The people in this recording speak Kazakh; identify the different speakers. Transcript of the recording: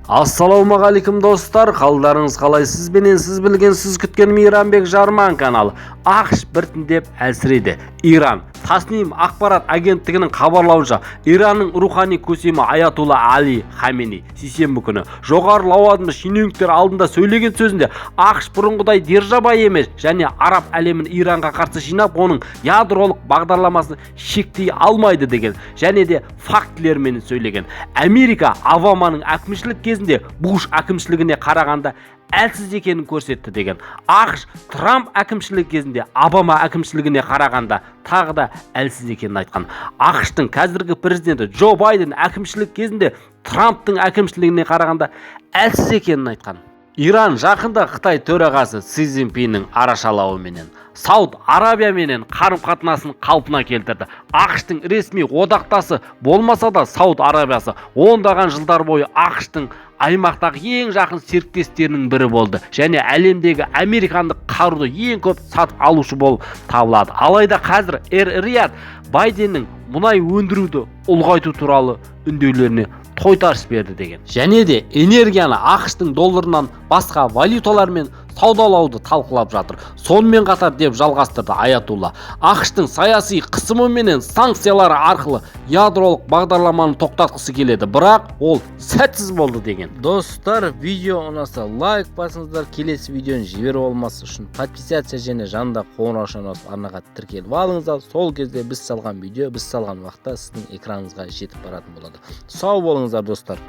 Speaker 1: Ассалаумағалейкум достар, қалдарыңыз қалай? Сіз бенен сіз білген, сіз күткен Мейрамбек Жарман каналы. ақш біртіндеп әлсірейді. Иран Тасним ақпарат агенттігінің хабарлауынша, Иранның рухани көсемі Аятолла Али Хамени сейсенбі күні жоғары лауазымды шенеуніктер алдында сөйлеген сөзінде ақш бұрынғыдай держава емес және араб әлемін Иранға қарсы жинап, оның ядролық бағдарламасын шектей алмайды деген және де фактілермен сөйлеген. Америка Обаманың әкімшілік кезінде Буш әкімшілігіне қарағанда әлсіз екенін көрсетті деген. ақш Трамп әкімшілік кезінде Обама әкімшілігіне қарағанда тағы да әлсіз екенін айтқан. ақштың қазіргі президенті Джо Байден әкімшілік кезінде Трамптың әкімшілігіне қарағанда әлсіз екенін айтқан. Иран жақында Қытай төрағасы Си Цзиньпиннің арашалауыменен Сауд Арабияменен қарым-қатынасын қалпына келтірді. ақштың ресми одақтасы болмаса да Сауд Арабиясы ондаған жылдар бойы ақштың аймақтағы ең жақын серіктестерінің бірі болды және әлемдегі американдық қаруды ең көп сатып алушы болып табылады. Алайда қазір Эр-Рияд Байденнің мұнай өндіруді ұлғайту туралы үндеулеріне тойтарыс берді деген. Және де энергияны ақштың долларынан басқа валюталармен саудалауды талқылап жатыр. Сонымен қатар деп жалғастырды Аятолла, ақштың саяси қысымы менен санкциялары арқылы ядролық бағдарламаны тоқтатқысы келеді, бірақ ол сәтсіз болды деген. Достар, видео ұнаса лайк басыңыздар, келесі видеоны жіберіп алмас үшін подписация және жанында қоңырау басып арнаға тіркеліп алыңыздар. Сол кезде біз салған видео, біз салған уақытта сіздің экраныңызға жетіп баратын болады. Сау болыңыздар достар.